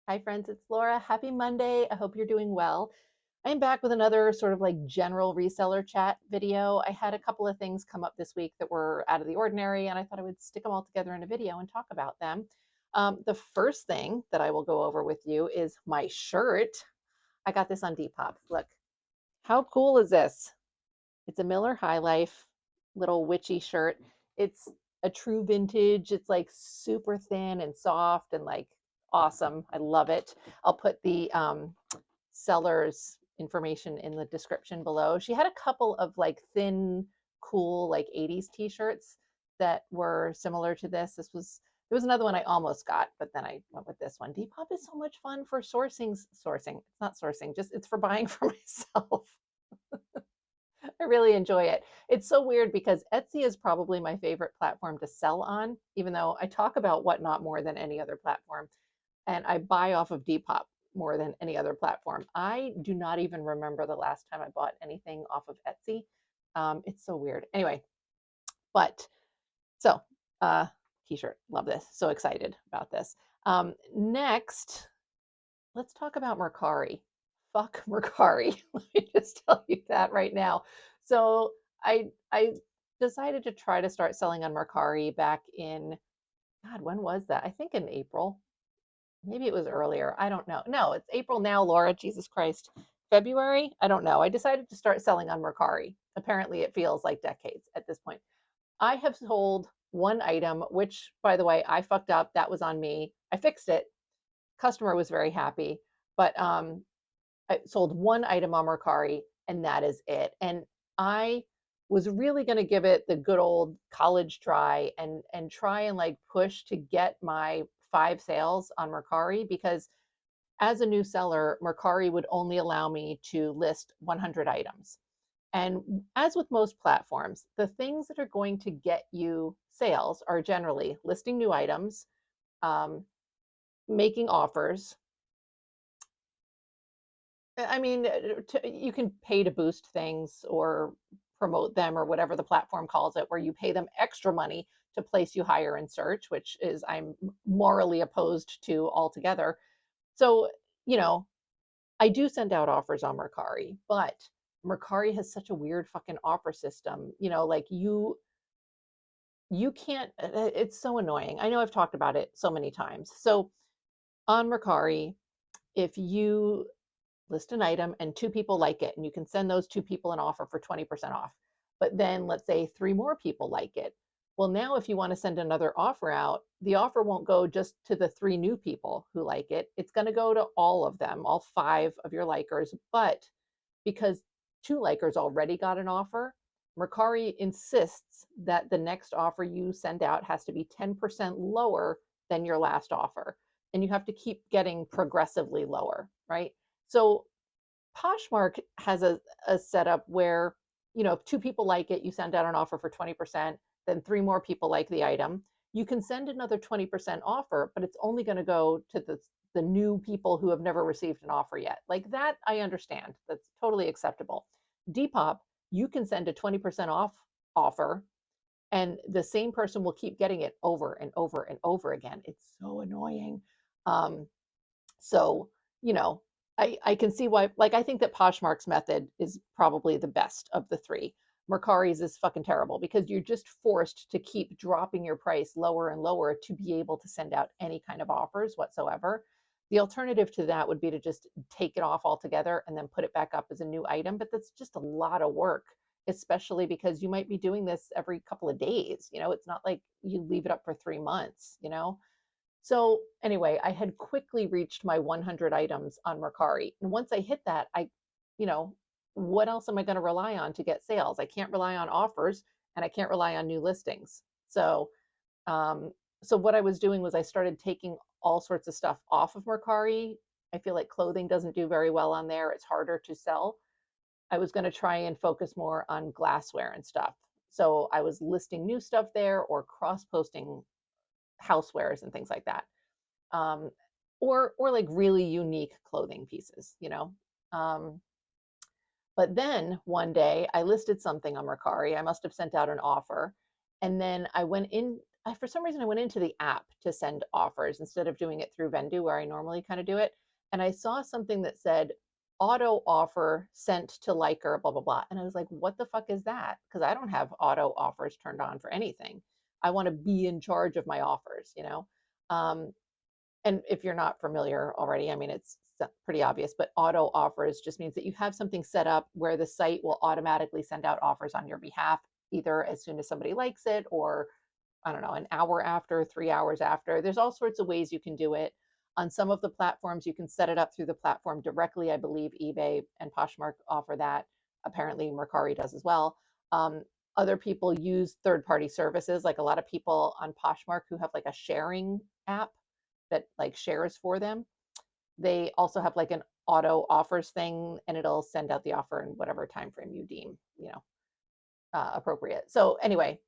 Hi, friends. It's Laura. Happy Monday. I hope you're doing well. I'm back with another sort of like general reseller chat video. I had a couple of things come up this week that were out of the ordinary, and I thought I would stick them all together in a video and talk about them. The first thing that I will go over with you is my shirt. I got this on Depop. Look, how cool is this? It's a Miller High Life little witchy shirt. It's a true vintage. It's like super thin and soft and like awesome. I love it. I'll put the seller's information in the description below. She had a couple of like thin, cool, like 80s t-shirts that were similar to this. There was another one I almost got, but then I went with this one. Depop is so much fun for sourcing. It's not sourcing, just it's for buying for myself. I really enjoy it. It's so weird because Etsy is probably my favorite platform to sell on, even though I talk about Whatnot more than any other platform. And I buy off of Depop more than any other platform. I do not even remember the last time I bought anything off of Etsy. It's so weird. Anyway, but so uh, t-shirt, love this. So excited about this. Next, let's talk about Mercari. Fuck Mercari. Let me just tell you that right now. So I decided to try to start selling on Mercari back in God, when was that? I think in April. Maybe it was earlier. I don't know. No, it's April now, Laura. Jesus Christ. February? I don't know. I decided to start selling on Mercari. Apparently, it feels like decades at this point. I have sold one item, which, by the way, I fucked up. That was on me. I fixed it. Customer was very happy, but I sold one item on Mercari, and that is it. And I was really going to give it the good old college try and try and like push to get my 5 sales on Mercari because as a new seller, Mercari would only allow me to list 100 items. And as with most platforms, the things that are going to get you sales are generally listing new items, um, making offers. I mean, you can pay to boost things or promote them or whatever the platform calls it, where you pay them extra money to place you higher in search, which is I'm morally opposed to altogether. So, you know, I do send out offers on Mercari, but Mercari has such a weird fucking offer system. Like you can't. It's so annoying. I know I've talked about it so many times. So on Mercari, if you list an item and 2 people like it, and you can send those 2 people an offer for 20% off. But then let's say 3 more people like it. Well, now if you want to send another offer out, the offer won't go just to the 3 new people who like it. It's going to go to all of them, all 5 of your likers. But because 2 likers already got an offer, Mercari insists that the next offer you send out has to be 10% lower than your last offer. And you have to keep getting progressively lower, right? So Poshmark has a setup where, if 2 people like it, you send out an offer for 20%, then 3 more people like the item. You can send another 20% offer, but it's only going to go to the new people who have never received an offer yet. Like that, I understand. That's totally acceptable. Depop, you can send a 20% off offer, and the same person will keep getting it over and over and over again. It's so annoying. Um, so, you know, I can see why, like, I think that Poshmark's method is probably the best of the three. Mercari's is fucking terrible because you're just forced to keep dropping your price lower and lower to be able to send out any kind of offers whatsoever. The alternative to that would be to just take it off altogether and then put it back up as a new item. But that's just a lot of work, especially because you might be doing this every couple of days. It's not like you leave it up for 3 months. So anyway, I had quickly reached my 100 items on Mercari. And once I hit that, you know, what else am I going to rely on to get sales? I can't rely on offers and I can't rely on new listings. Um, so what I was doing was I started taking all sorts of stuff off of Mercari. I feel like clothing doesn't do very well on there. It's harder to sell. I was going to try and focus more on glassware and stuff. So I was listing new stuff there or cross posting housewares and things like that, um, or like really unique clothing pieces. Um, but then one day I listed something on Mercari. I must have sent out an offer, and then I went in. for some reason I went into the app to send offers instead of doing it through Vendu where I normally kind of do it. And I saw something that said auto offer sent to liker, blah, blah, blah. And I was like, what the fuck is that? Because I don't have auto offers turned on for anything. I want to be in charge of my offers, you know? Um, and if you're not familiar already, I mean, it's pretty obvious, but auto offers just means that you have something set up where the site will automatically send out offers on your behalf, either as soon as somebody likes it or I don't know, an hour after, 3 hours after. There's all sorts of ways you can do it. On some of the platforms, you can set it up through the platform directly. I believe eBay and Poshmark offer that. Apparently, Mercari does as well. Other people use third-party services, like a lot of people on Poshmark who have like a sharing app that like shares for them. They also have like an auto offers thing, and it'll send out the offer in whatever time frame you deem, appropriate. So anyway,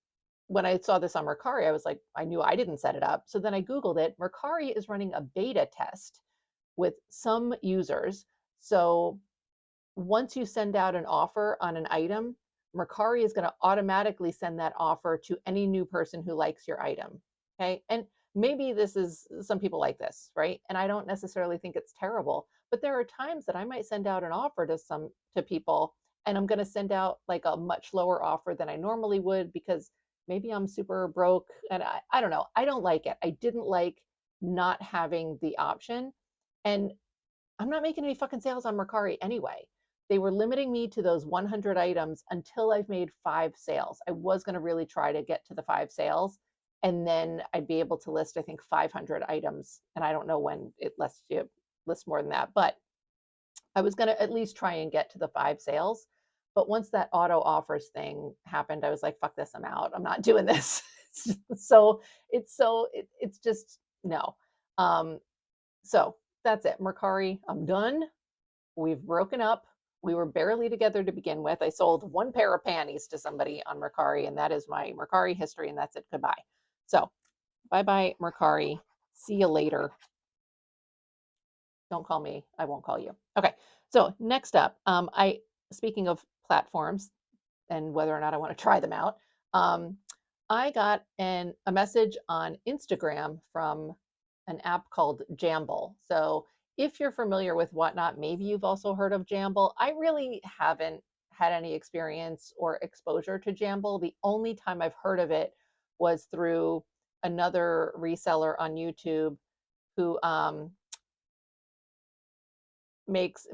when I saw this on Mercari, I was like, I knew I didn't set it up. So then I Googled it. Mercari is running a beta test with some users. So once you send out an offer on an item, Mercari is going to automatically send that offer to any new person who likes your item. Okay. And maybe this is some people like this, right? And I don't necessarily think it's terrible, but there are times that I might send out an offer to people and I'm going to send out like a much lower offer than I normally would because maybe I'm super broke and I don't know. I don't like it. I didn't like not having the option. And I'm not making any fucking sales on Mercari anyway. They were limiting me to those 100 items until I've made 5 sales. I was going to really try to get to the 5 sales and then I'd be able to list, I think, 500 items. And I don't know when it lets you list more than that, but I was going to at least try and get to the 5 sales. But once that auto offers thing happened, I was like, fuck this, I'm out. I'm not doing this. It's just no. So that's it. Mercari, I'm done. We've broken up. We were barely together to begin with. I sold 1 pair of panties to somebody on Mercari, and that is my Mercari history, and that's it. Goodbye. So bye-bye, Mercari. See you later. Don't call me. I won't call you. Okay. So next up, speaking of platforms and whether or not I want to try them out, I got a message on Instagram from an app called Jamble. So if you're familiar with Whatnot, maybe you've also heard of Jamble. I really haven't had any experience or exposure to Jamble. The only time I've heard of it was through another reseller on YouTube who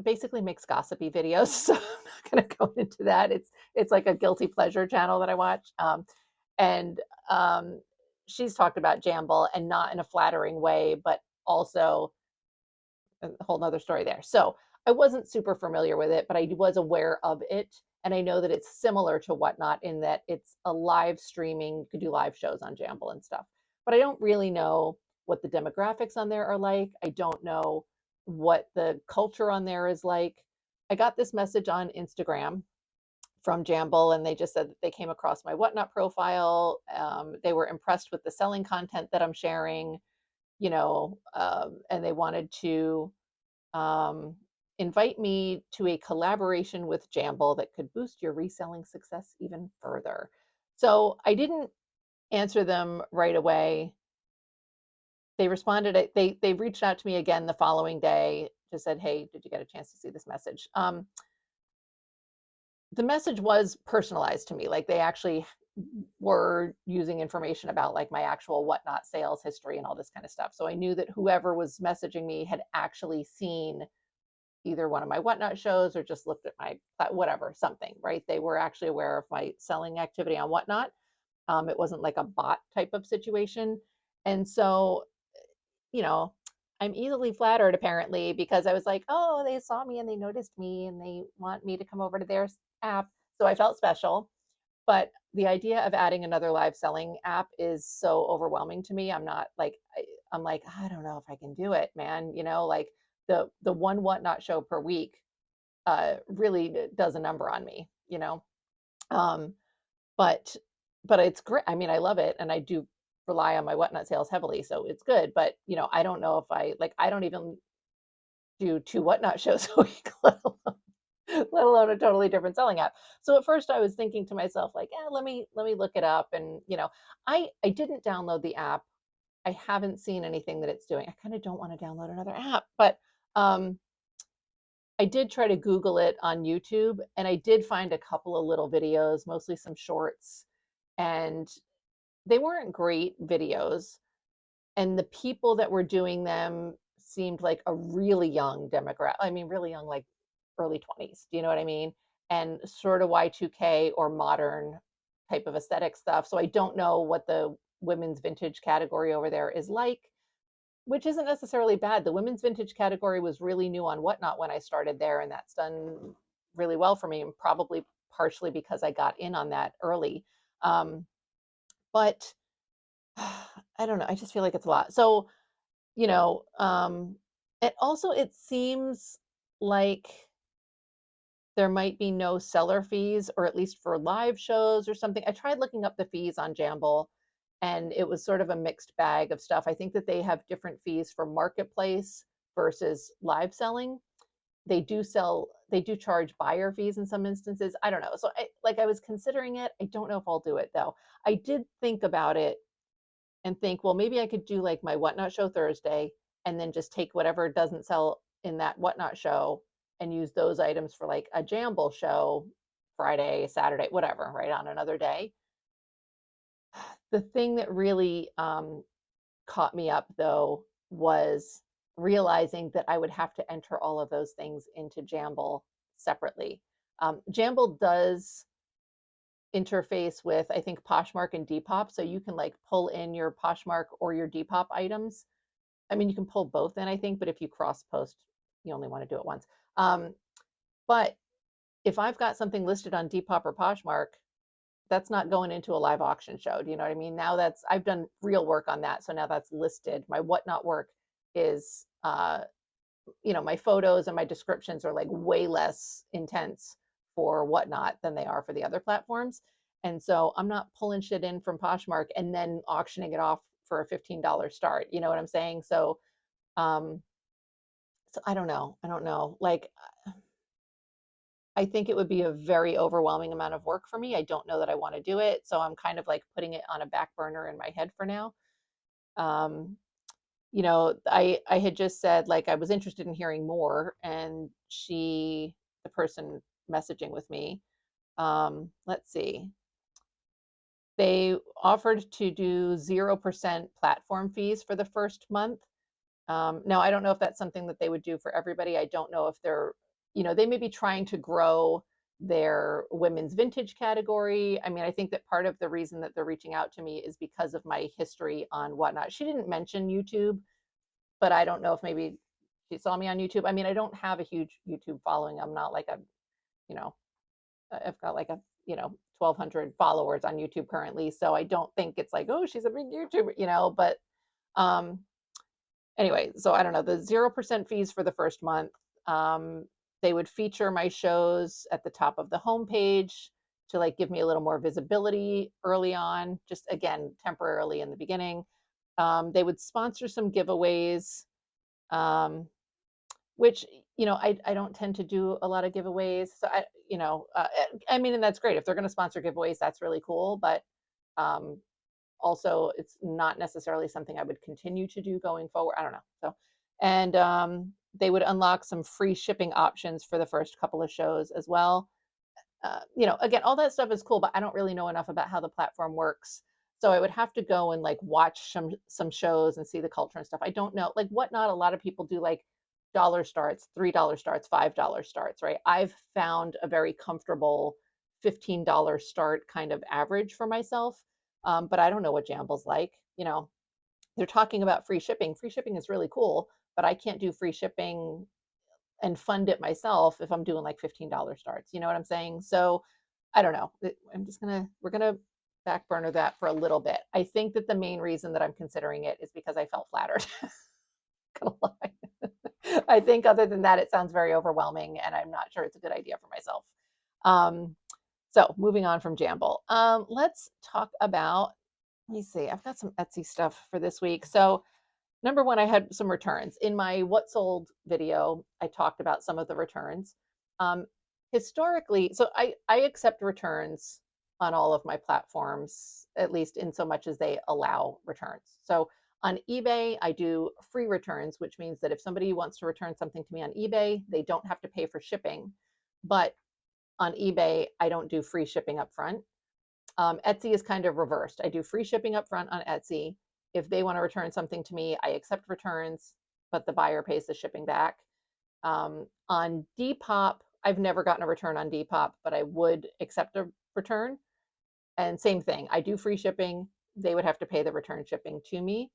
basically makes gossipy videos. So I'm not going to go into that. It's like a guilty pleasure channel that I watch. And she's talked about Jamble and not in a flattering way, but also a whole nother story there. So I wasn't super familiar with it, but I was aware of it. And I know that it's similar to Whatnot in that it's a live streaming, you could do live shows on Jamble and stuff. But I don't really know what the demographics on there are like. I don't know what the culture on there is like. I got this message on Instagram from Jamble, and they just said that they came across my Whatnot profile. They were impressed with the selling content that I'm sharing, and they wanted to invite me to a collaboration with Jamble that could boost your reselling success even further. So I didn't answer them right away. They responded, they reached out to me again the following day, just said, hey, did you get a chance to see this message? The message was personalized to me. Like they actually were using information about like my actual Whatnot sales history and all this kind of stuff. So I knew that whoever was messaging me had actually seen either one of my Whatnot shows or just looked at my whatever, something, right? They were actually aware of my selling activity on Whatnot. It wasn't like a bot type of situation. And so, I'm easily flattered apparently because I was like, oh, they saw me and they noticed me and they want me to come over to their app. So I felt special. But the idea of adding another live selling app is so overwhelming to me. I'm not like, I'm like, I don't know if I can do it, man. Like the one Whatnot show per week really does a number on me, but it's great. I mean, I love it. And I do rely on my Whatnot sales heavily. So it's good. But, I don't know if I don't even do 2 Whatnot shows a week, let alone let alone a totally different selling app. So at first I was thinking to myself like, yeah, let me look it up. And I didn't download the app. I haven't seen anything that it's doing. I kind of don't want to download another app, but um, I did try to Google it on YouTube, and I did find a couple of little videos, mostly some shorts, and they weren't great videos. And the people that were doing them seemed like a really young demographic. I mean, really young, like early 20s. Do you know what I mean? And sort of Y2K or modern type of aesthetic stuff. So I don't know what the women's vintage category over there is like, which isn't necessarily bad. The women's vintage category was really new on Whatnot when I started there, and that's done really well for me, and probably partially because I got in on that early. But I don't know. I just feel like it's a lot. So, you know, it also it seems like there might be no seller fees, or at least for live shows or something. I tried looking up the fees on Jamble, and it was sort of a mixed bag of stuff. I think that they have different fees for marketplace versus live selling. They do charge buyer fees in some instances. I don't know. So I was considering it. I don't know if I'll do it though. I did think about it and think, well, maybe I could do like my Whatnot show Thursday and then just take whatever doesn't sell in that Whatnot show and use those items for like a Jamble show Friday, Saturday, whatever, right on another day. The thing that really caught me up though was realizing that I would have to enter all of those things into Jamble separately. Jamble does interface with, I think, Poshmark and Depop, so you can like pull in your Poshmark or your Depop items. I mean, you can pull both in, I think, but if you cross post, you only want to do it once. But if I've got something listed on Depop or Poshmark, that's not going into a live auction show. Do you know what I mean? Now that's I've done real work on that, so now that's listed. My Whatnot work is my photos and my descriptions are like way less intense for Whatnot than they are for the other platforms. And so I'm not pulling shit in from Poshmark and then auctioning it off for a $15 start. You know what I'm saying? Um, so I don't know. I don't know. Like, I think it would be a very overwhelming amount of work for me. I don't know that I want to do it. So I'm kind of like putting it on a back burner in my head for now. Um, I had just said like I was interested in hearing more, and the person messaging with me, let's see, they offered to do 0% platform fees for the first month. Now I don't know if that's something that they would do for everybody. I don't know if they may be trying to grow their women's vintage category. I mean, I think that part of the reason that they're reaching out to me is because of my history on Whatnot. She didn't mention YouTube, but I don't know if maybe she saw me on YouTube. I mean, I don't have a huge YouTube following. I'm not like you know, I've got like 1,200 followers on YouTube currently. So I don't think it's like, oh, she's a big YouTuber, but um, anyway, so I don't know, the 0% fees for the first month. They would feature my shows at the top of the homepage to like give me a little more visibility early on, just again, temporarily in the beginning. They would sponsor some giveaways, which I don't tend to do a lot of giveaways. So I mean, and that's great if they're going to sponsor giveaways. That's really cool, but also it's not necessarily something I would continue to do going forward. I don't know. So, and they would unlock some free shipping options for the first couple of shows as well. Again, all that stuff is cool, but I don't really know enough about how the platform works. So I would have to go and like watch some shows and see the culture and stuff. I don't know, like Whatnot. A lot of people do like dollar starts, $3 starts, $5 starts, right? I've found a very comfortable $15 start kind of average for myself. But I don't know what Jamble's like. They're talking about free shipping. Free shipping is really cool, but I can't do free shipping and fund it myself if I'm doing like $15 starts. You know what I'm saying? So I don't know. We're gonna back burner that for a little bit. I think that the main reason that I'm considering it is because I felt flattered. Gonna lie. I think other than that, it sounds very overwhelming, and I'm not sure it's a good idea for myself. So moving on from Jamble, let's talk about. Let me see. I've got some Etsy stuff for this week. So number one, I had some returns in my what sold video. I talked about some of the returns. historically, so I accept returns on all of my platforms, at least in so much as they allow returns. So on eBay, I do free returns, which means that if somebody wants to return something to me on eBay, they don't have to pay for shipping. But on eBay, I don't do free shipping up front. Etsy is kind of reversed. I do free shipping up front on Etsy. If they want to return something to me, I accept returns, but the buyer pays the shipping back. On Depop, I've never gotten a return on Depop, but I would accept a return. And same thing, I do free shipping. They would have to pay the return shipping to me.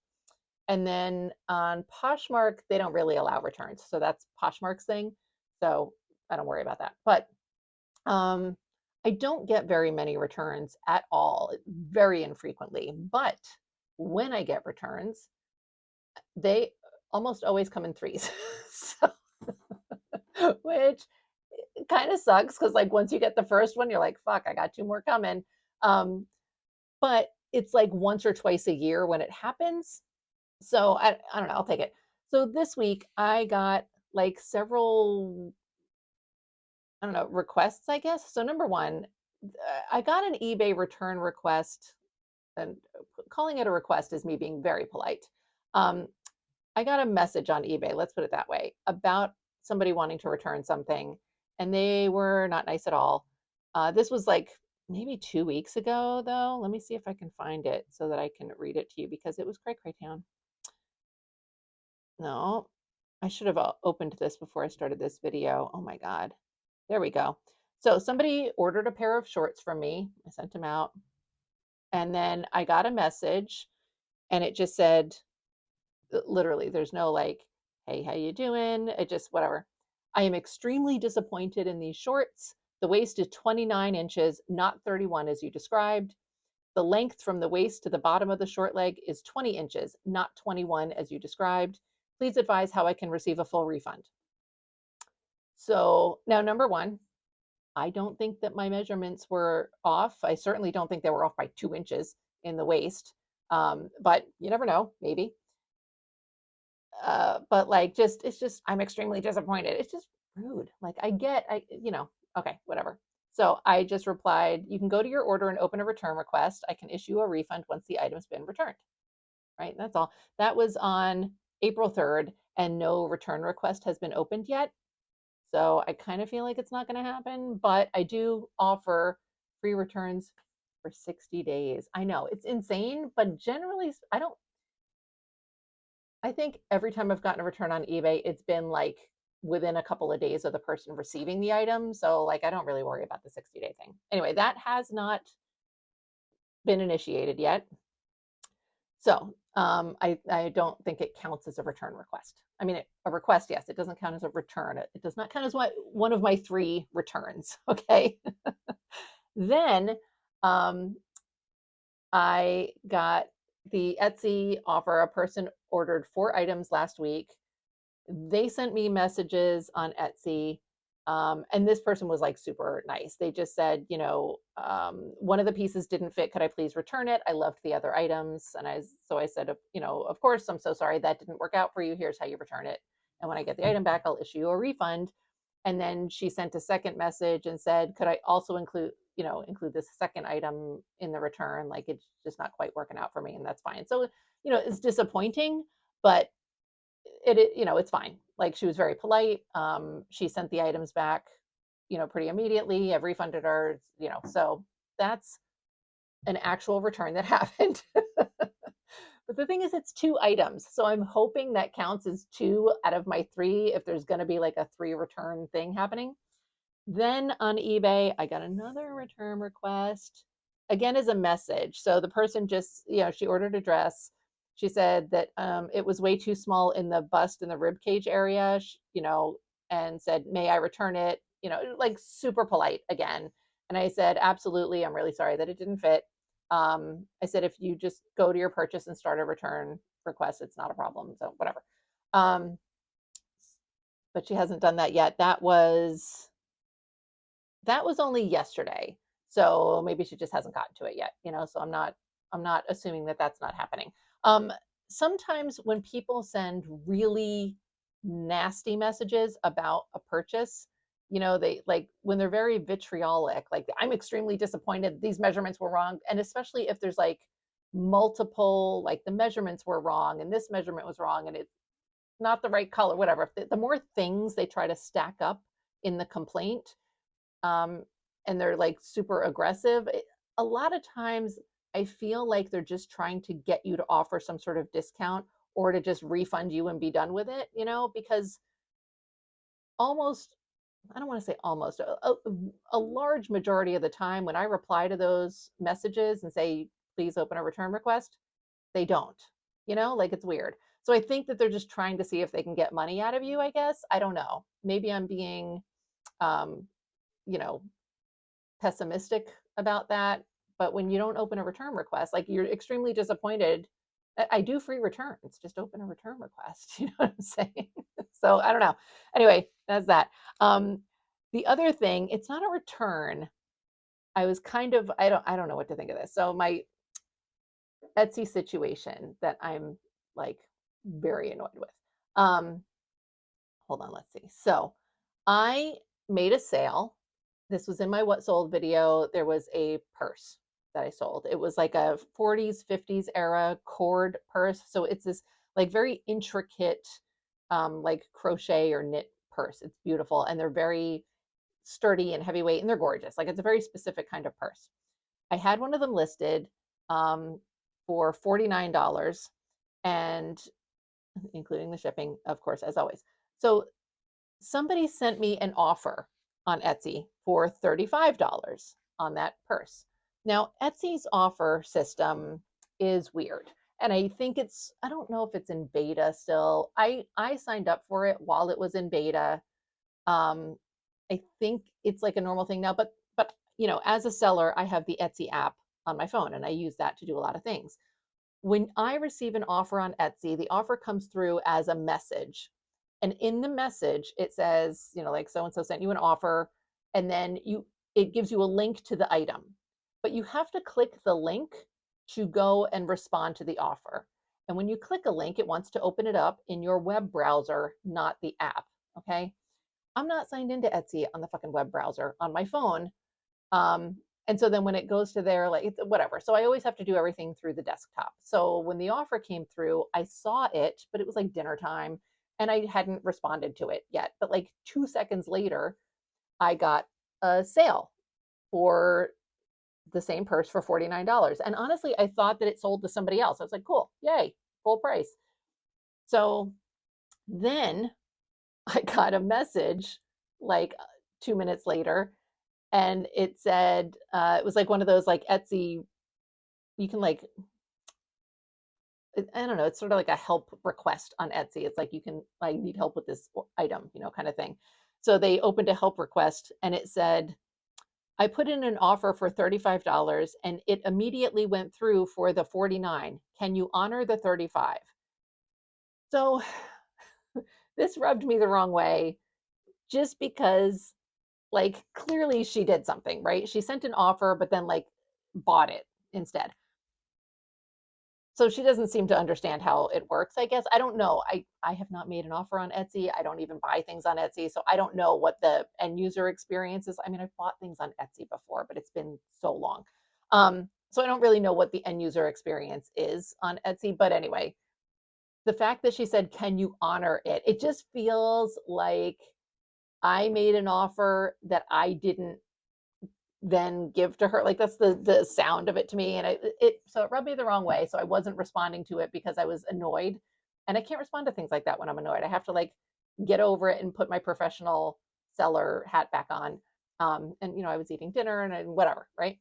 And then on Poshmark, they don't really allow returns. So that's Poshmark's thing. So I don't worry about that. But um, I don't get very many returns at all, very infrequently. But when I get returns, they almost always come in threes. So, which kind of sucks because like once you get the first one, you're like, fuck, I got two more coming. But it's like once or twice a year when it happens. So I don't know, I'll take it. So this week I got like several, I don't know, requests, I guess. So number one, I got an eBay return request, and calling it a request is me being very polite. Um, I got a message on eBay, let's put it that way, about somebody wanting to return something, and they were not nice at all. This was like maybe 2 weeks ago, though. Let me see if I can find it so that I can read it to you because it was cray cray town. No, I should have opened this before I started this video. Oh my God. There we go. So somebody ordered a pair of shorts from me. I sent them out. And then I got a message and it just said, literally, there's no like, hey, how you doing? It just whatever. I am extremely disappointed in these shorts. The waist is 29 inches, not 31 as you described. The length from the waist to the bottom of the short leg is 20 inches, not 21 as you described. Please advise how I can receive a full refund. So now, number one, I don't think that my measurements were off. I certainly don't think they were off by 2 inches in the waist. But you never know, maybe. But like, just it's just I'm extremely disappointed. It's just rude. Like okay, whatever. So I just replied, you can go to your order and open a return request. I can issue a refund once the item's been returned. Right? That's all. That was on April 3rd, and no return request has been opened yet. So I kind of feel like it's not going to happen, but I do offer free returns for 60 days. I know it's insane, but generally, I think every time I've gotten a return on eBay, it's been like within a couple of days of the person receiving the item. So, like, I don't really worry about the 60-day thing. Anyway, that has not been initiated yet. So, I don't think it counts as a return request. I mean, a request, yes, it doesn't count as a return. It does not count as one of my 3 returns. Okay. Then I got the Etsy offer. A person ordered 4 items last week. They sent me messages on Etsy. And this person was like super nice. They just said, one of the pieces didn't fit. Could I please return it? I loved the other items. And so I said, of course, I'm so sorry that didn't work out for you. Here's how you return it. And when I get the item back, I'll issue you a refund. And then she sent a second message and said, could I also include this second item in the return? Like, it's just not quite working out for me, and that's fine. So, it's disappointing, but it's fine. Like, she was very polite. She sent the items back, pretty immediately. I've refunded her, so that's an actual return that happened. But the thing is, it's 2 items. So I'm hoping that counts as 2 out of my 3 if there's going to be like a 3 return thing happening. Then on eBay, I got another return request, again as a message. So the person just, she ordered a dress. She said that it was way too small in the bust and the rib cage area, and said, may I return it? Like super polite again. And I said, absolutely. I'm really sorry that it didn't fit. I said, if you just go to your purchase and start a return request, it's not a problem. So whatever. But she hasn't done that yet. That was only yesterday. So maybe she just hasn't gotten to it yet, so I'm not assuming that that's not happening. Sometimes when people send really nasty messages about a purchase, they like when they're very vitriolic, like I'm extremely disappointed these measurements were wrong. And especially if there's like multiple, like the measurements were wrong and this measurement was wrong and it's not the right color, whatever. The more things they try to stack up in the complaint, um, and they're like super aggressive, a lot of times I feel like they're just trying to get you to offer some sort of discount or to just refund you and be done with it, because almost, I don't want to say almost, a large majority of the time when I reply to those messages and say, please open a return request, they don't, like it's weird. So I think that they're just trying to see if they can get money out of you, I guess. I don't know. Maybe I'm being, um, you know, pessimistic about that. But when you don't open a return request, like you're extremely disappointed. I do free returns. Just open a return request. You know what I'm saying? So I don't know. Anyway, that's that. Um, the other thing, it's not a return. I was kind of, I don't know what to think of this. So my Etsy situation that I'm like very annoyed with. Um, hold on, let's see. So I made a sale. This was in my what sold video. There was a purse that I sold. It was like a 40s, 50s era cord purse. So it's this like very intricate, like crochet or knit purse. It's beautiful. And they're very sturdy and heavyweight and they're gorgeous. Like it's a very specific kind of purse. I had one of them listed um, for $49 and including the shipping, of course, as always. So somebody sent me an offer on Etsy for $35 on that purse. Now, Etsy's offer system is weird. And I think I don't know if it's in beta still. I signed up for it while it was in beta. Um, I think it's like a normal thing now, but as a seller, I have the Etsy app on my phone and I use that to do a lot of things. When I receive an offer on Etsy, the offer comes through as a message. And in the message, it says, like so and so sent you an offer, and then it gives you a link to the item. But you have to click the link to go and respond to the offer. And when you click a link, it wants to open it up in your web browser, not the app. Okay. I'm not signed into Etsy on the fucking web browser on my phone. Um, and so then when it goes to there, like whatever. So I always have to do everything through the desktop. So when the offer came through, I saw it, but it was like dinner time and I hadn't responded to it yet. But like 2 seconds later, I got a sale for the same purse for $49. And honestly, I thought that it sold to somebody else. I was like, cool, yay, full price. So then I got a message like 2 minutes later and it said it was like one of those like Etsy, you can like, I don't know, it's sort of like a help request on Etsy. It's like you can, I need help with this item, kind of thing. So they opened a help request and it said, I put in an offer for $35 and it immediately went through for the 49. Can you honor the 35? So this rubbed me the wrong way just because like clearly she did something, right? She sent an offer, but then like bought it instead. So she doesn't seem to understand how it works, I guess. I don't know. I have not made an offer on Etsy. I don't even buy things on Etsy. So I don't know what the end user experience is. I mean, I've bought things on Etsy before, but it's been so long. So I don't really know what the end user experience is on Etsy. But anyway, the fact that she said, can you honor it? It just feels like I made an offer that I didn't then give to her. Like that's the sound of it to me. And so it rubbed me the wrong way. So I wasn't responding to it because I was annoyed. And I can't respond to things like that when I'm annoyed. I have to like get over it and put my professional seller hat back on. And I was eating dinner and whatever, right?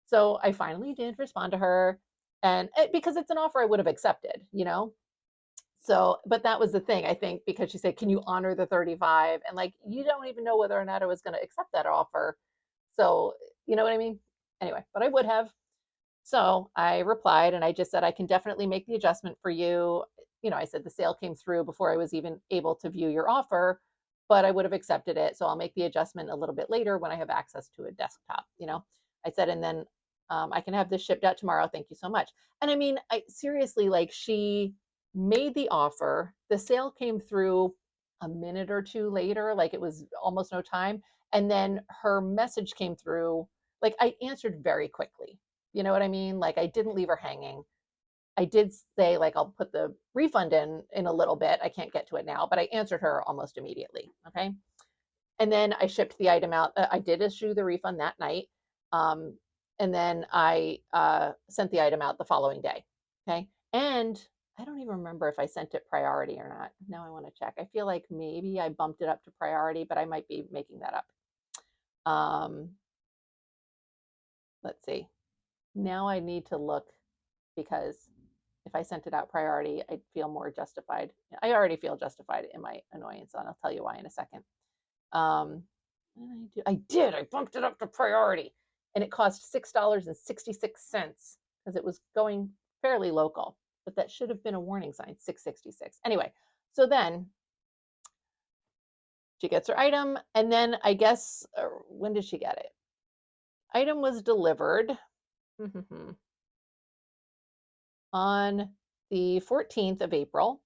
So I finally did respond to her. And because it's an offer I would have accepted. So, but that was the thing, I think, because she said, can you honor the 35? And like, you don't even know whether or not I was going to accept that offer. So, you know what I mean? Anyway, but I would have. So I replied and I just said, I can definitely make the adjustment for you. I said the sale came through before I was even able to view your offer, but I would have accepted it. So I'll make the adjustment a little bit later when I have access to a desktop. I said, and then I can have this shipped out tomorrow. Thank you so much. And I mean, I seriously, like she made the offer, the sale came through a minute or two later, like it was almost no time. And then her message came through. Like I answered very quickly. You know what I mean? Like I didn't leave her hanging. I did say like I'll put the refund in a little bit. I can't get to it now, but I answered her almost immediately. Okay. And then I shipped the item out. I did issue the refund that night. Um, and then I sent the item out the following day. Okay. And I don't even remember if I sent it priority or not. Now I want to check. I feel like maybe I bumped it up to priority, but I might be making that up. Let's see. Now I need to look because if I sent it out priority, I'd feel more justified. I already feel justified in my annoyance, and I'll tell you why in a second. Um, I bumped it up to priority, and it cost $6.66 because it was going fairly local. But that should have been a warning sign, 666. Anyway, so then she gets her item, and then I guess when did she get it? Item was delivered on the 14th of April.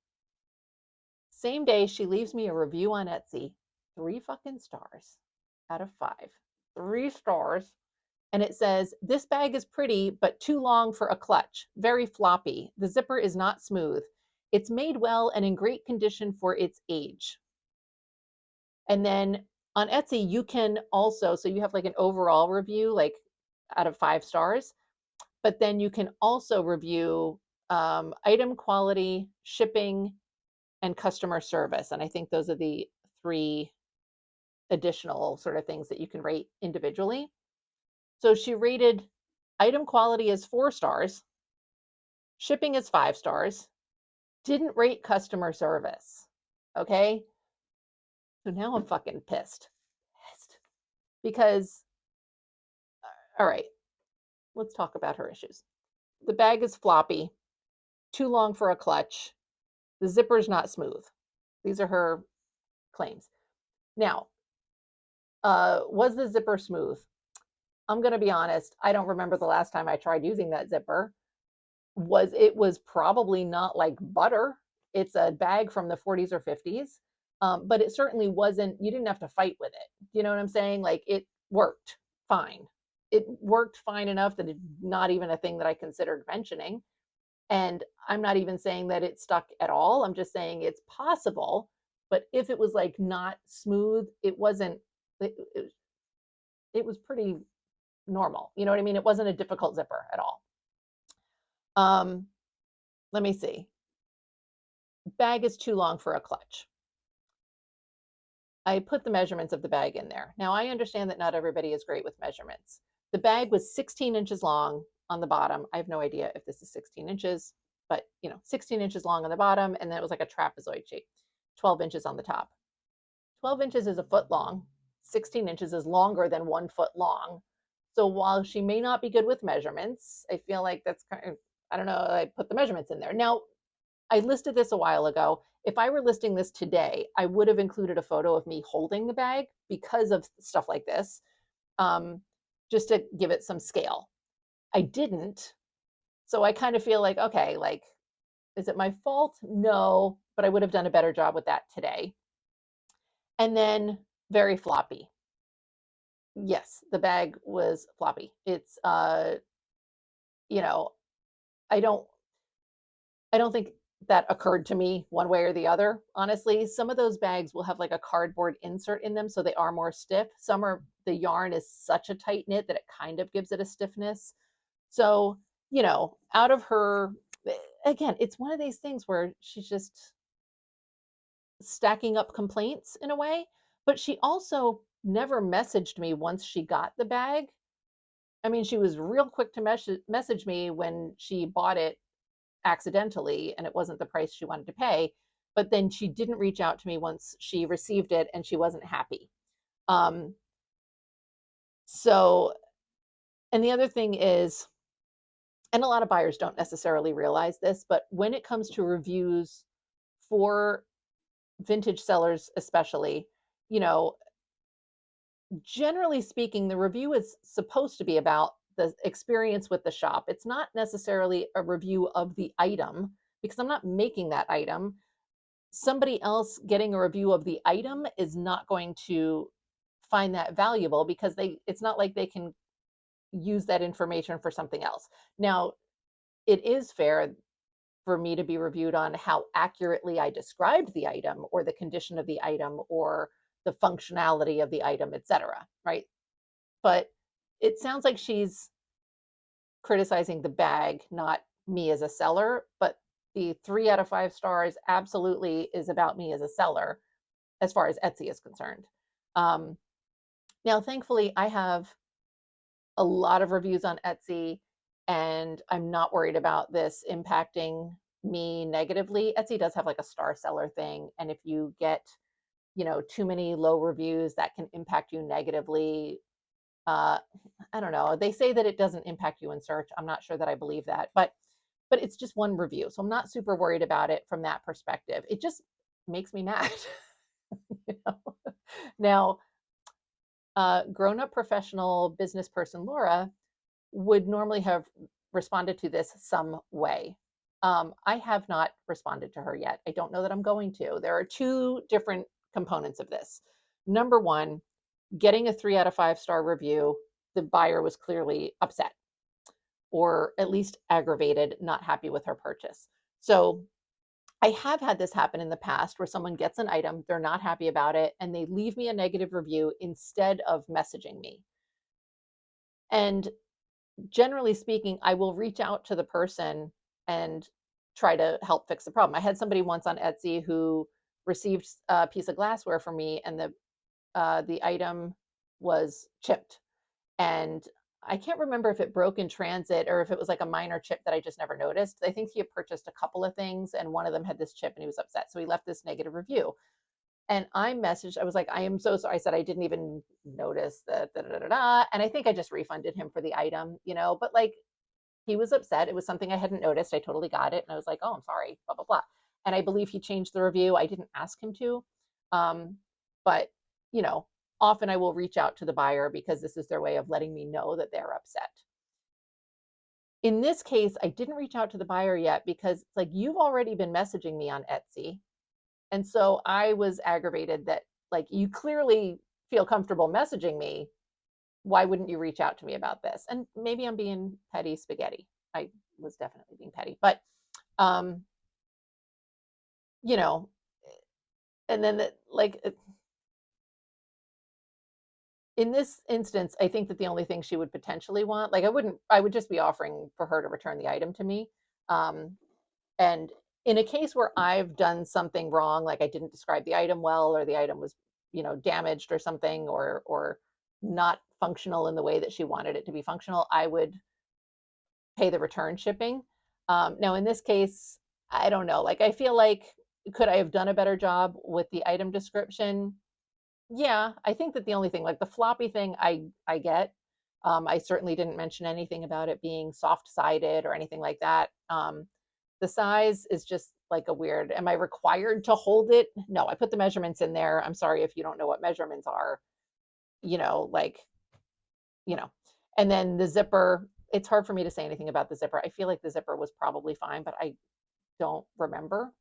Same day, she leaves me a review on Etsy. 3 fucking stars out of 5. 3 stars. And it says, this bag is pretty, but too long for a clutch. Very floppy. The zipper is not smooth. It's made well and in great condition for its age. And then on Etsy, you can also, so you have like an overall review, like out of 5 stars, but then you can also review item quality, shipping, and customer service. And I think those are the 3 additional sort of things that you can rate individually. So she rated item quality as 4 stars, shipping is 5 stars, didn't rate customer service. Okay. So now I'm fucking pissed. Because, all right, let's talk about her issues. The bag is floppy, too long for a clutch. The zipper's not smooth. These are her claims. Now, was the zipper smooth? I'm going to be honest. I don't remember the last time I tried using that zipper. It was probably not like butter. It's a bag from the 40s or 50s, but it certainly wasn't. You didn't have to fight with it. You know what I'm saying? Like it worked fine. It worked fine enough that it's not even a thing that I considered mentioning. And I'm not even saying that it stuck at all. I'm just saying it's possible. But if it was like not smooth, it wasn't. It was pretty normal. You know what I mean? It wasn't a difficult zipper at all. Let me see. Bag is too long for a clutch. I put the measurements of the bag in there. Now I understand that not everybody is great with measurements. The bag was 16 inches long on the bottom. I have no idea if this is 16 inches, but 16 inches long on the bottom, and then it was like a trapezoid shape, 12 inches on the top. 12 inches is a foot long. 16 inches is longer than 1 foot long. So while she may not be good with measurements, I feel like that's kind of, I don't know, I put the measurements in there. Now, I listed this a while ago. If I were listing this today, I would have included a photo of me holding the bag because of stuff like this, just to give it some scale. I didn't. So I kind of feel like, okay, like, is it my fault? No, but I would have done a better job with that today. And then very floppy. Yes, the bag was floppy. It's, you know, I don't think that occurred to me one way or the other. Honestly, some of those bags will have like a cardboard insert in them, so they are more stiff. Some are, the yarn is such a tight knit that it kind of gives it a stiffness. So, out of her, again, it's one of these things where she's just stacking up complaints in a way, but she also never messaged me once she got the bag. I mean, she was real quick to message me when she bought it accidentally and it wasn't the price she wanted to pay, but then she didn't reach out to me once she received it and she wasn't happy. So, and the other thing is, and a lot of buyers don't necessarily realize this, but when it comes to reviews for vintage sellers especially, generally speaking, the review is supposed to be about the experience with the shop. It's not necessarily a review of the item because I'm not making that item. somebody else getting a review of the item is not going to find that valuable because it's not like they can use that information for something else. Now, it is fair for me to be reviewed on how accurately I described the item or the condition of the item or the functionality of the item, etc. Right? But it sounds like she's criticizing the bag, not me as a seller. But the 3 out of 5 stars absolutely is about me as a seller as far as Etsy is concerned. Um, Now, thankfully, I have a lot of reviews on Etsy, and I'm not worried about this impacting me negatively. Etsy does have like a star seller thing, and if you get, too many low reviews, that can impact you negatively. Uh, I don't know. They say that it doesn't impact you in search. I'm not sure that I believe that, but it's just one review, so I'm not super worried about it from that perspective. It just makes me mad. you know? Now, grown-up professional business person Laura would normally have responded to this some way. I have not responded to her yet. I don't know that I'm going to. There are two different components of this. Number one, getting a 3 out of 5 star review, the buyer was clearly upset or at least aggravated, not happy with her purchase. So I have had this happen in the past where someone gets an item, they're not happy about it, and they leave me a negative review instead of messaging me. And generally speaking, I will reach out to the person and try to help fix the problem. I had somebody once on Etsy who received a piece of glassware from me, and the item was chipped, and I can't remember if it broke in transit or if it was like a minor chip that I just never noticed. I think he had purchased a couple of things, and one of them had this chip, and he was upset, so he left this negative review. And I messaged, I was like, I am so sorry. I said, I didn't even notice that. Da, da, da, da, da. And I think I just refunded him for the item, but like he was upset. It was something I hadn't noticed. I totally got it. And I was like, oh, I'm sorry, blah, blah, blah. And I believe he changed the review. I didn't ask him to. Um, but, you know, often I will reach out to the buyer because this is their way of letting me know that they're upset. In this case, I didn't reach out to the buyer yet because it's like, you've already been messaging me on Etsy. And so I was aggravated that, like, you clearly feel comfortable messaging me. Why wouldn't you reach out to me about this? And maybe I'm being petty spaghetti. I was definitely being petty, but, um, you know, and then in this instance, I think that the only thing she would potentially want, like, I would just be offering for her to return the item to me. Um, And in a case where I've done something wrong, like I didn't describe the item well, or the item was, damaged or something, or not functional in the way that she wanted it to be functional, I would pay the return shipping. Now, in this case, I don't know. Like, I feel like, could I have done a better job with the item description? Yeah, I think that the only thing, like the floppy thing, I get. I certainly didn't mention anything about it being soft sided or anything like that. The size is just like a weird. Am I required to hold it? No, I put the measurements in there. I'm sorry if you don't know what measurements are. Like, you know. And then the zipper. It's hard for me to say anything about the zipper. I feel like the zipper was probably fine, but I don't remember.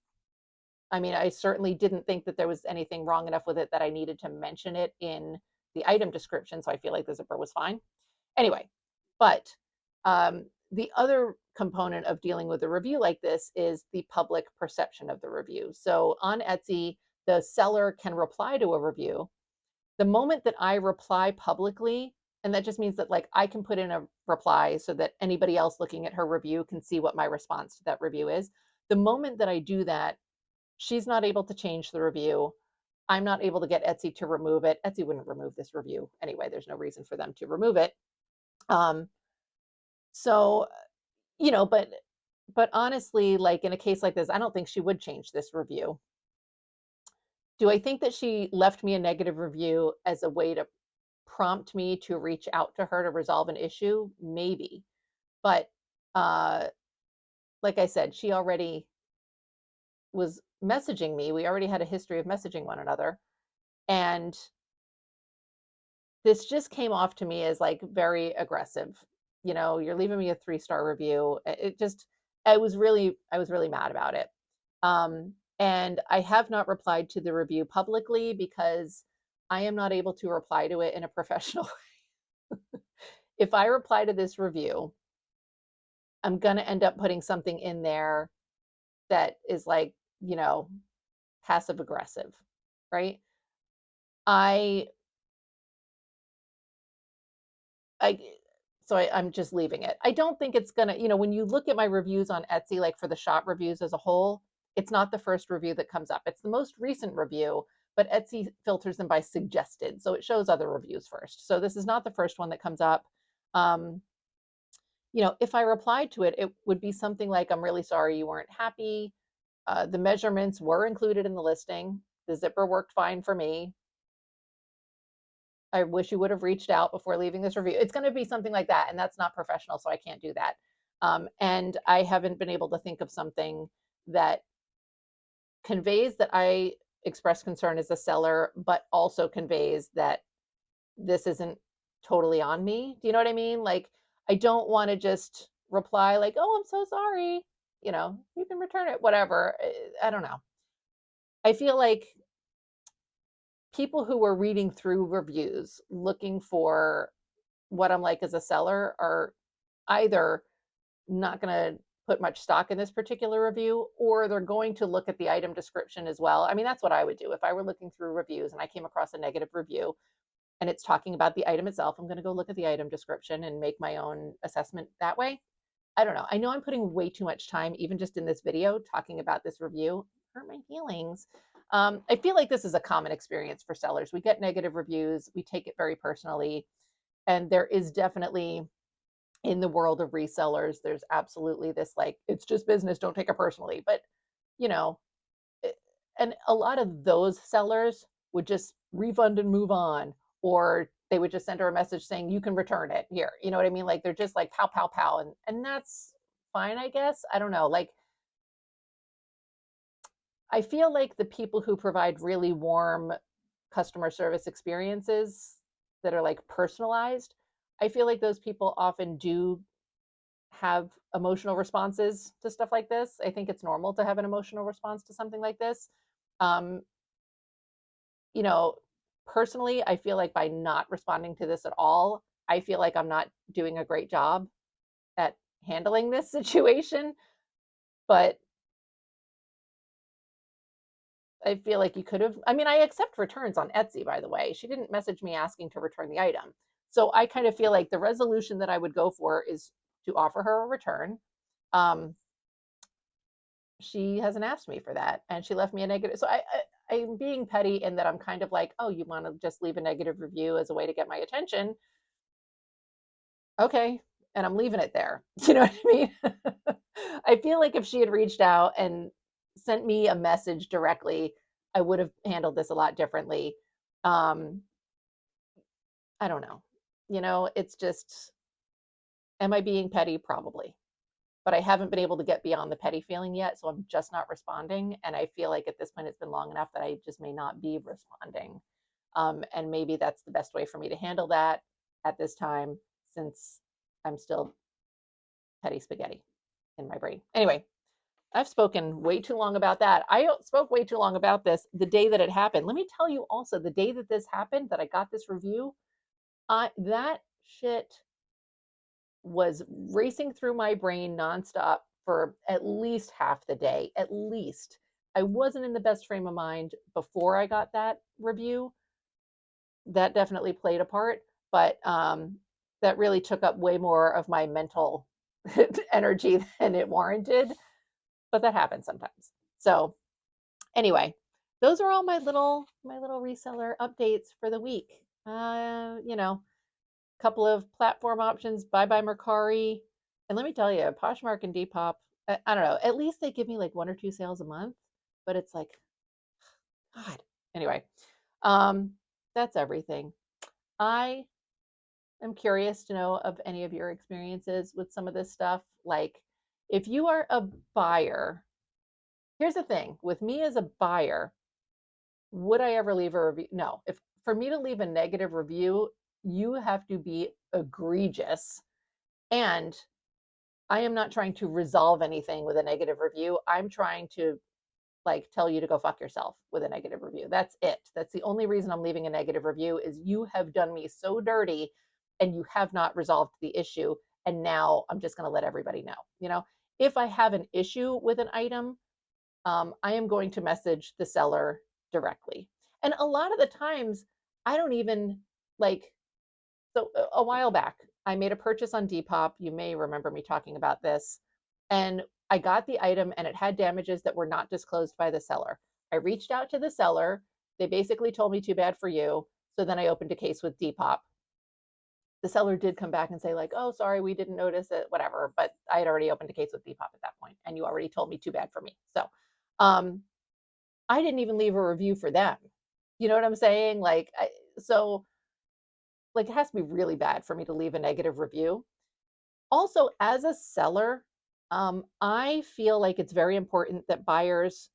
I mean, I certainly didn't think that there was anything wrong enough with it that I needed to mention it in the item description. So I feel like the zipper was fine. Anyway, but the other component of dealing with a review like this is the public perception of the review. So on Etsy, the seller can reply to a review. The moment that I reply publicly, and that just means that, like, I can put in a reply so that anybody else looking at her review can see what my response to that review is. The moment that I do that, she's not able to change the review. I'm not able to get Etsy to remove it. Etsy wouldn't remove this review anyway. There's no reason for them to remove it. Um, so, but honestly, like in a case like this, I don't think she would change this review. Do I think that she left me a negative review as a way to prompt me to reach out to her to resolve an issue? Maybe. But uh, like I said, she already was messaging me. We already had a history of messaging one another. And this just came off to me as like very aggressive. You're leaving me a 3 star review. I was really mad about it. And I have not replied to the review publicly because I am not able to reply to it in a professional way. If I reply to this review, I'm going to end up putting something in there that is like, you know, passive aggressive, right? I I I'm just leaving it. I don't think it's gonna, when you look at my reviews on Etsy, like for the shop reviews as a whole, it's not the first review that comes up. It's the most recent review, but Etsy filters them by suggested, so it shows other reviews first. So this is not the first one that comes up. Um, if I replied to it, it would be something like, "I'm really sorry you weren't happy. The measurements were included in the listing. The zipper worked fine for me. I wish you would have reached out before leaving this review." It's going to be something like that, and that's not professional, so I can't do that. And I haven't been able to think of something that conveys that I express concern as a seller, but also conveys that this isn't totally on me. Do you know what I mean? Like, I don't want to just reply like, "Oh, I'm so sorry. You can return it, whatever." I don't know. I feel like people who are reading through reviews looking for what I'm like as a seller are either not going to put much stock in this particular review, or they're going to look at the item description as well. I mean, that's what I would do if I were looking through reviews and I came across a negative review and it's talking about the item itself. I'm going to go look at the item description and make my own assessment that way. I don't know. I know I'm putting way too much time, even just in this video, talking about this review. Hurt my feelings. I feel like this is a common experience for sellers. We get negative reviews, we take it very personally, and there is definitely, in the world of resellers, there's absolutely this like, it's just business, don't take it personally. But, you know, and a lot of those sellers would just refund and move on, or they would just send her a message saying, "You can return it here." You know what I mean? Like, they're just like pow, pow, pow. And that's fine, I guess. I don't know. Like, I feel like the people who provide really warm customer service experiences that are like personalized, I feel like those people often do have emotional responses to stuff like this. I think it's normal to have an emotional response to something like this. Um, you know, Personally, I feel like by not responding to this at all, I feel like I'm not doing a great job at handling this situation. But I feel like you could have, I mean, I accept returns on Etsy, by the way. She didn't message me asking to return the item. So I kind of feel like the resolution that I would go for is to offer her a return. Um, she hasn't asked me for that, and she left me a negative. So I'm being petty in that I'm kind of like, "Oh, you want to just leave a negative review as a way to get my attention? Okay." And I'm leaving it there. You know what I mean? I feel like if she had reached out and sent me a message directly, I would have handled this a lot differently. Um, I don't know. It's just, am I being petty? Probably. But I haven't been able to get beyond the petty feeling yet. So I'm just not responding. And I feel like at this point, it's been long enough that I just may not be responding. And maybe that's the best way for me to handle that at this time, since I'm still petty spaghetti in my brain. Anyway, I've spoken way too long about that. I spoke way too long about this the day that it happened. Let me tell you also, the day that this happened, that I got this review, that shit was racing through my brain nonstop for at least half the day, at least. I wasn't in the best frame of mind before I got that review. That definitely played a part, but that really took up way more of my mental energy than it warranted. But that happens sometimes. So anyway, those are all my little reseller updates for the week. Couple of platform options. Bye bye Mercari. And let me tell you, Poshmark and Depop, I don't know, at least they give me like one or two sales a month, but it's like, God. Anyway, um, that's everything. I am curious to know of any of your experiences with some of this stuff. Like, if you are a buyer, here's the thing with me as a buyer, would I ever leave a review? No. If for me to leave a negative review, you have to be egregious. And I am not trying to resolve anything with a negative review. I'm trying to like tell you to go fuck yourself with a negative review. That's it. That's the only reason I'm leaving a negative review is you have done me so dirty and you have not resolved the issue. And now I'm just going to let everybody know. If I have an issue with an item, I am going to message the seller directly. And a lot of the times, I don't even like, so a while back, I made a purchase on Depop. You may remember me talking about this. And I got the item and it had damages that were not disclosed by the seller. I reached out to the seller. They basically told me too bad for you. So then I opened a case with Depop. The seller did come back and say like, oh, sorry, we didn't notice it, whatever. But I had already opened a case with Depop at that point, and you already told me too bad for me. So I didn't even leave a review for them. You know what I'm saying? So like it has to be really bad for me to leave a negative review. Also, as a seller, I feel like it's very important that buyers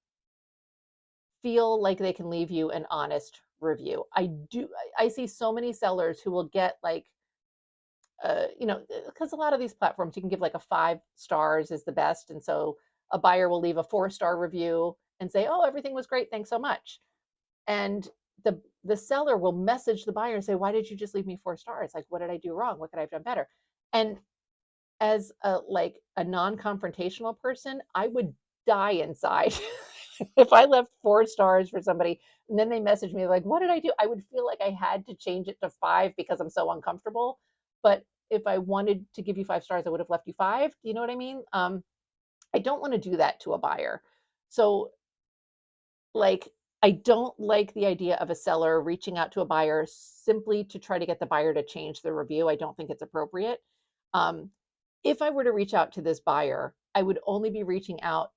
feel like they can leave you an honest review. I see so many sellers who will get like, because a lot of these platforms you can give like a 5 stars is the best. And so a buyer will leave a 4-star review and say, oh, everything was great. Thanks so much. And the seller will message the buyer and say, why did you just leave me 4 stars? Like, what did I do wrong? What could I have done better? And as a non-confrontational person, I would die inside if I left 4 stars for somebody and then they message me like, what did I do? I would feel like I had to change it to 5 because I'm so uncomfortable. But if I wanted to give you 5 stars, I would have left you 5. Do you know what I mean? I don't want to do that to a buyer. So like, I don't like the idea of a seller reaching out to a buyer simply to try to get the buyer to change the review. I don't think it's appropriate. If I were to reach out to this buyer, I would only be reaching out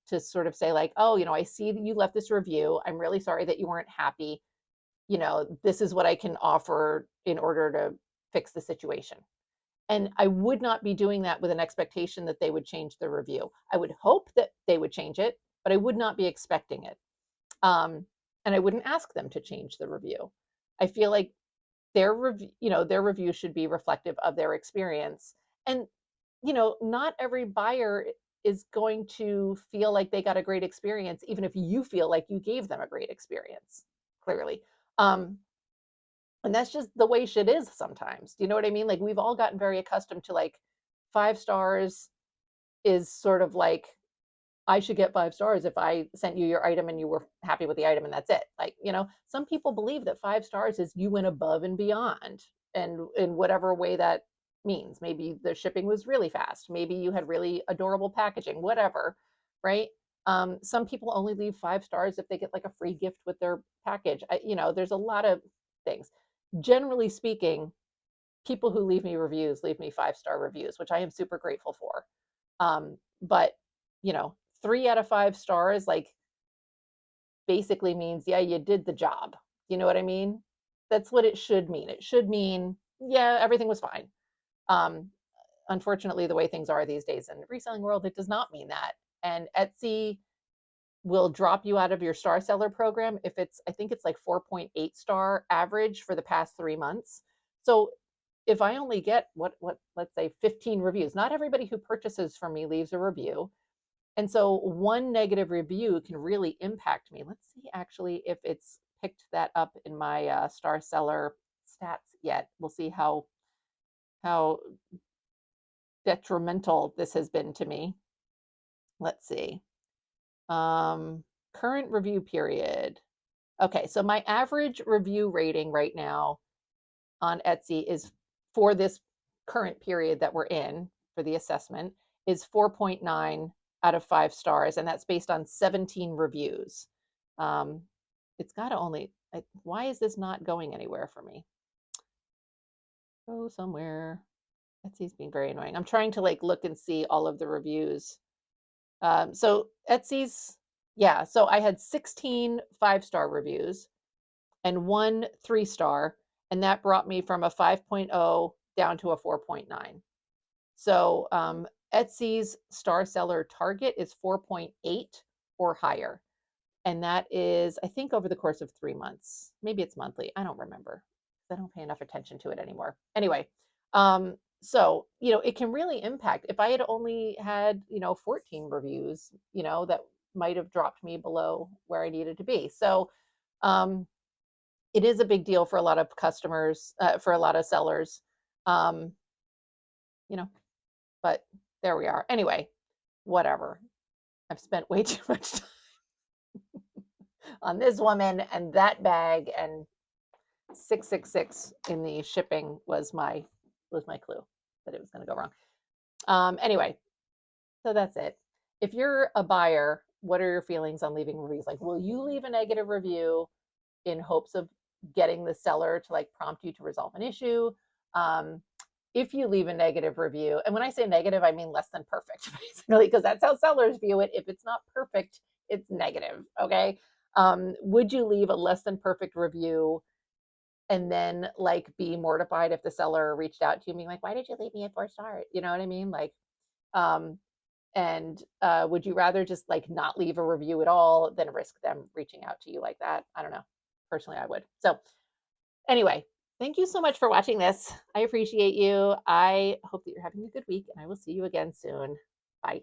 to sort of say like, oh, I see that you left this review. I'm really sorry that you weren't happy. This is what I can offer in order to fix the situation. And I would not be doing that with an expectation that they would change the review. I would hope that they would change it, but I would not be expecting it. And I wouldn't ask them to change the review. I feel like their review should be reflective of their experience. And not every buyer is going to feel like they got a great experience, even if you feel like you gave them a great experience, clearly. And that's just the way shit is sometimes. Do you know what I mean? Like we've all gotten very accustomed to like 5 stars is sort of like, I should get 5 stars if I sent you your item and you were happy with the item and that's it. Like, some people believe that 5 stars is you went above and beyond, and in whatever way that means. Maybe the shipping was really fast. Maybe you had really adorable packaging, whatever, right? Some people only leave 5 stars if they get like a free gift with their package. There's a lot of things. Generally speaking, people who leave me reviews leave me 5-star reviews, which I am super grateful for. But 3 out of 5 stars, like basically means, yeah, you did the job. You know what I mean? That's what it should mean. It should mean, yeah, everything was fine. Unfortunately, the way things are these days in the reselling world, it does not mean that. And Etsy will drop you out of your star seller program if I think it's like 4.8 star average for the past 3 months. So if I only get let's say 15 reviews, not everybody who purchases from me leaves a review. And so one negative review can really impact me. Let's see actually if it's picked that up in my star seller stats yet. We'll see how detrimental this has been to me. Let's see. Current review period. Okay, so my average review rating right now on Etsy is, for this current period that we're in for the assessment, is 4.9 out of 5 stars, and that's based on 17 reviews. It's got to only, why is this not going anywhere for me? Go somewhere. Etsy's being very annoying. I'm trying to like look and see all of the reviews. So Etsy's, yeah, so I had 16 5-star reviews and 1 3-star, and that brought me from a 5.0 down to a 4.9. So Etsy's star seller target is 4.8 or higher. And that is, I think, over the course of 3 months. Maybe it's monthly. I don't remember. I don't pay enough attention to it anymore. Anyway, so, it can really impact. If I had only had, 14 reviews, that might have dropped me below where I needed to be. So um, it is a big deal for a lot of customers, for a lot of sellers, um, you know, but there we are. Anyway, whatever. I've spent way too much time on this woman and that bag, and 666 in the shipping was my clue that it was going to go wrong. Anyway, so that's it. If you're a buyer, what are your feelings on leaving reviews? Like, will you leave a negative review in hopes of getting the seller to like prompt you to resolve an issue? Um, if you leave a negative review, and when I say negative, I mean less than perfect, basically, because that's how sellers view it. If it's not perfect, it's negative. Okay. Would you leave a less than perfect review and then like be mortified if the seller reached out to you being like, why did you leave me a 4 star? You know what I mean? Like, um, and would you rather just like not leave a review at all than risk them reaching out to you like that? I don't know. Personally, I would. So anyway, thank you so much for watching this. I appreciate you. I hope that you're having a good week, and I will see you again soon. Bye.